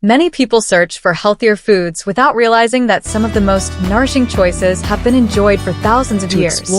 Many people search for healthier foods without realizing that some of the most nourishing choices have been enjoyed for thousands of years.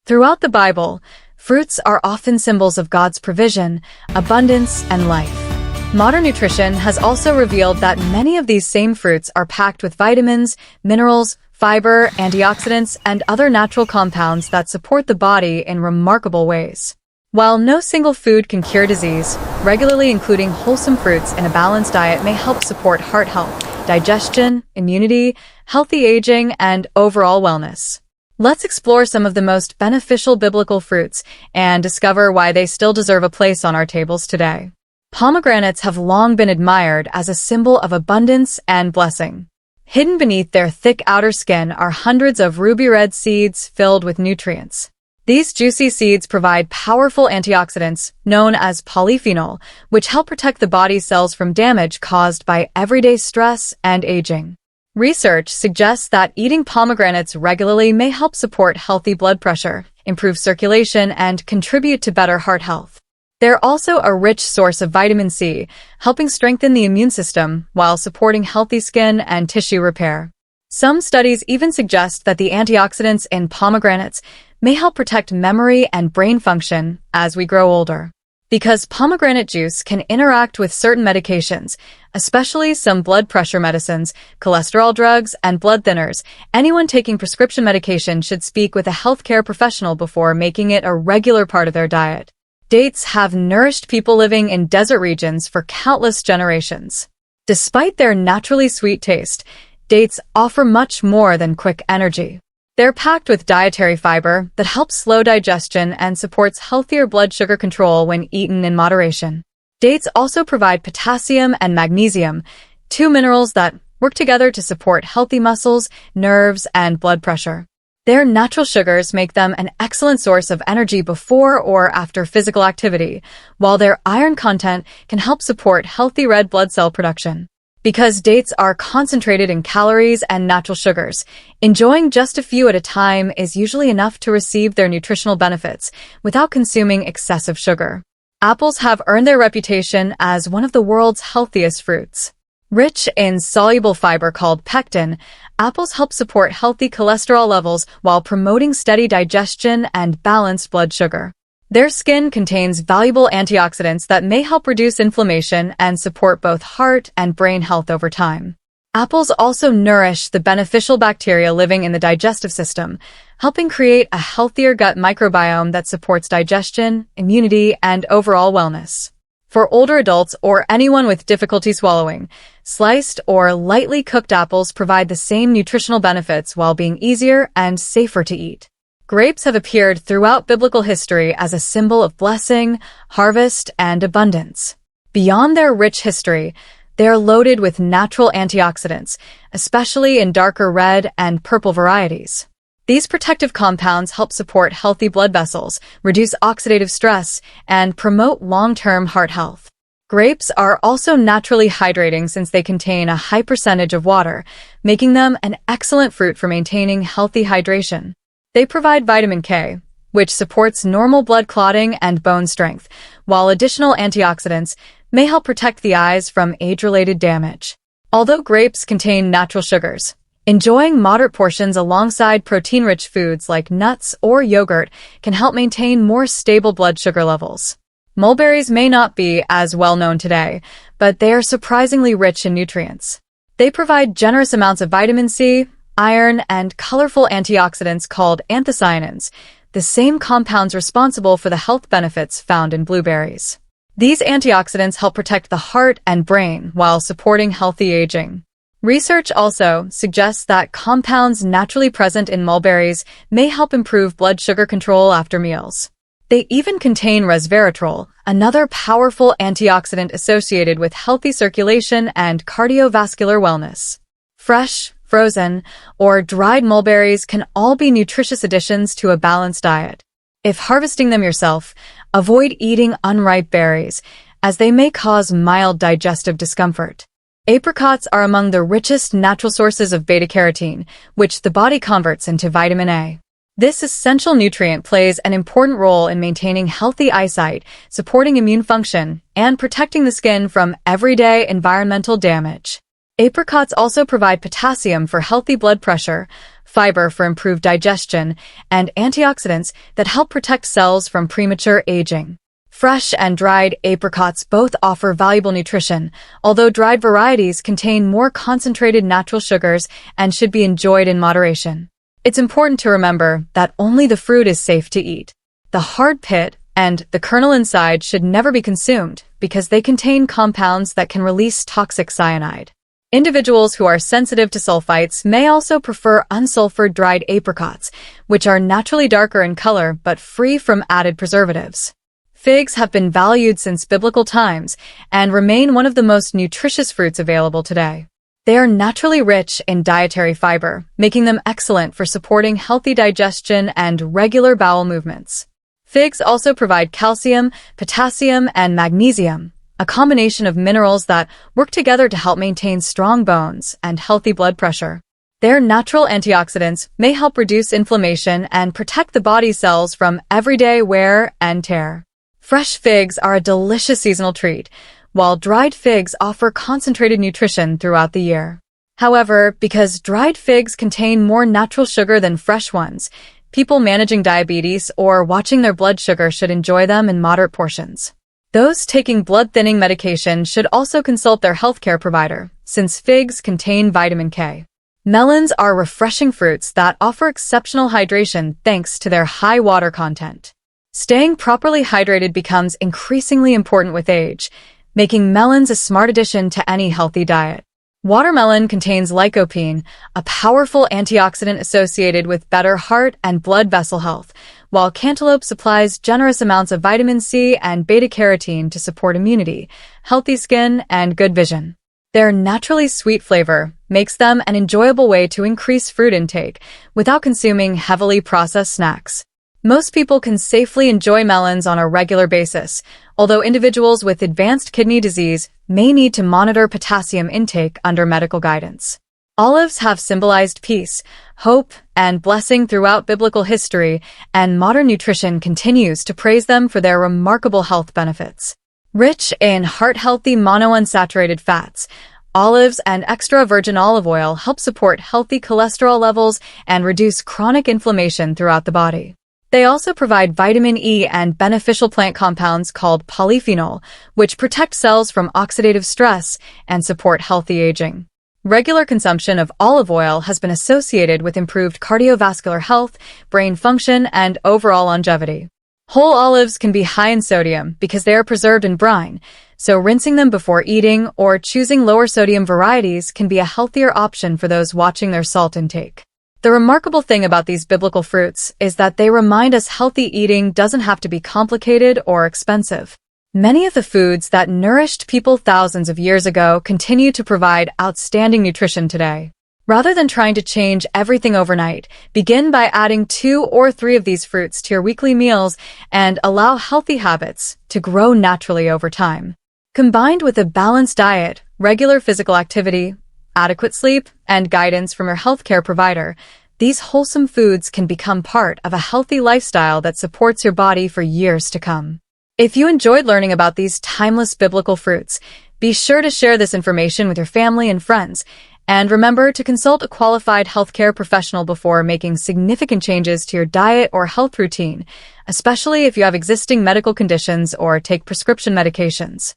Throughout the Bible, fruits are often symbols of God's provision, abundance, and life. Modern nutrition has also revealed that many of these same fruits are packed with vitamins, minerals, fiber, antioxidants, and other natural compounds that support the body in remarkable ways. While no single food can cure disease, regularly including wholesome fruits in a balanced diet may help support heart health, digestion, immunity, healthy aging, and overall wellness. Let's explore some of the most beneficial biblical fruits and discover why they still deserve a place on our tables today. Pomegranates have long been admired as a symbol of abundance and blessing. Hidden beneath their thick outer skin are hundreds of ruby-red seeds filled with nutrients. These juicy seeds provide powerful antioxidants known as polyphenol, which help protect the body's cells from damage caused by everyday stress and aging. Research suggests that eating pomegranates regularly may help support healthy blood pressure, improve circulation, and contribute to better heart health. They're also a rich source of vitamin C, helping strengthen the immune system while supporting healthy skin and tissue repair. Some studies even suggest that the antioxidants in pomegranates may help protect memory and brain function as we grow older. Because pomegranate juice can interact with certain medications, especially some blood pressure medicines, cholesterol drugs, and blood thinners, anyone taking prescription medication should speak with a healthcare professional before making it a regular part of their diet. Dates have nourished people living in desert regions for countless generations. Despite their naturally sweet taste, dates offer much more than quick energy. They're packed with dietary fiber that helps slow digestion and supports healthier blood sugar control when eaten in moderation. Dates also provide potassium and magnesium, two minerals that work together to support healthy muscles, nerves, and blood pressure. Their natural sugars make them an excellent source of energy before or after physical activity, while their iron content can help support healthy red blood cell production. Because dates are concentrated in calories and natural sugars, enjoying just a few at a time is usually enough to receive their nutritional benefits without consuming excessive sugar. Apples have earned their reputation as one of the world's healthiest fruits. Rich in soluble fiber called pectin, apples help support healthy cholesterol levels while promoting steady digestion and balanced blood sugar. Their skin contains valuable antioxidants that may help reduce inflammation and support both heart and brain health over time. Apples also nourish the beneficial bacteria living in the digestive system, helping create a healthier gut microbiome that supports digestion, immunity, and overall wellness. For older adults or anyone with difficulty swallowing, sliced or lightly cooked apples provide the same nutritional benefits while being easier and safer to eat. Grapes have appeared throughout biblical history as a symbol of blessing, harvest, and abundance. Beyond their rich history, they are loaded with natural antioxidants, especially in darker red and purple varieties. These protective compounds help support healthy blood vessels, reduce oxidative stress, and promote long-term heart health. Grapes are also naturally hydrating since they contain a high percentage of water, making them an excellent fruit for maintaining healthy hydration. They provide vitamin K, which supports normal blood clotting and bone strength, while additional antioxidants may help protect the eyes from age-related damage. Although grapes contain natural sugars, enjoying moderate portions alongside protein-rich foods like nuts or yogurt can help maintain more stable blood sugar levels. Mulberries may not be as well known today, but they are surprisingly rich in nutrients. They provide generous amounts of vitamin C, iron, and colorful antioxidants called anthocyanins, the same compounds responsible for the health benefits found in blueberries. These antioxidants help protect the heart and brain while supporting healthy aging. Research also suggests that compounds naturally present in mulberries may help improve blood sugar control after meals. They even contain resveratrol, another powerful antioxidant associated with healthy circulation and cardiovascular wellness. Fresh, frozen, or dried mulberries can all be nutritious additions to a balanced diet. If harvesting them yourself, avoid eating unripe berries, as they may cause mild digestive discomfort. Apricots are among the richest natural sources of beta-carotene, which the body converts into vitamin A. This essential nutrient plays an important role in maintaining healthy eyesight, supporting immune function, and protecting the skin from everyday environmental damage. Apricots also provide potassium for healthy blood pressure, fiber for improved digestion, and antioxidants that help protect cells from premature aging. Fresh and dried apricots both offer valuable nutrition, although dried varieties contain more concentrated natural sugars and should be enjoyed in moderation. It's important to remember that only the fruit is safe to eat. The hard pit and the kernel inside should never be consumed because they contain compounds that can release toxic cyanide. Individuals who are sensitive to sulfites may also prefer unsulfured dried apricots, which are naturally darker in color but free from added preservatives. Figs have been valued since biblical times and remain one of the most nutritious fruits available today. They are naturally rich in dietary fiber, making them excellent for supporting healthy digestion and regular bowel movements. Figs also provide calcium, potassium, and magnesium, a combination of minerals that work together to help maintain strong bones and healthy blood pressure. Their natural antioxidants may help reduce inflammation and protect the body cells from everyday wear and tear. Fresh figs are a delicious seasonal treat, while dried figs offer concentrated nutrition throughout the year. However, because dried figs contain more natural sugar than fresh ones, people managing diabetes or watching their blood sugar should enjoy them in moderate portions. Those taking blood-thinning medication should also consult their healthcare provider, since figs contain vitamin K. Melons are refreshing fruits that offer exceptional hydration thanks to their high water content. Staying properly hydrated becomes increasingly important with age, making melons a smart addition to any healthy diet. Watermelon contains lycopene, a powerful antioxidant associated with better heart and blood vessel health, while cantaloupe supplies generous amounts of vitamin C and beta-carotene to support immunity, healthy skin, and good vision. Their naturally sweet flavor makes them an enjoyable way to increase fruit intake without consuming heavily processed snacks. Most people can safely enjoy melons on a regular basis, although individuals with advanced kidney disease may need to monitor potassium intake under medical guidance. Olives have symbolized peace, hope, and blessing throughout biblical history, and modern nutrition continues to praise them for their remarkable health benefits. Rich in heart-healthy monounsaturated fats, olives and extra virgin olive oil help support healthy cholesterol levels and reduce chronic inflammation throughout the body. They also provide vitamin E and beneficial plant compounds called polyphenol, which protect cells from oxidative stress and support healthy aging. Regular consumption of olive oil has been associated with improved cardiovascular health, brain function, and overall longevity. Whole olives can be high in sodium because they are preserved in brine, so rinsing them before eating or choosing lower sodium varieties can be a healthier option for those watching their salt intake. The remarkable thing about these biblical fruits is that they remind us healthy eating doesn't have to be complicated or expensive. Many of the foods that nourished people thousands of years ago continue to provide outstanding nutrition today. Rather than trying to change everything overnight, begin by adding 2 or 3 of these fruits to your weekly meals and allow healthy habits to grow naturally over time. Combined with a balanced diet, regular physical activity, adequate sleep, and guidance from your healthcare provider, these wholesome foods can become part of a healthy lifestyle that supports your body for years to come. If you enjoyed learning about these timeless biblical fruits, be sure to share this information with your family and friends, and remember to consult a qualified healthcare professional before making significant changes to your diet or health routine, especially if you have existing medical conditions or take prescription medications.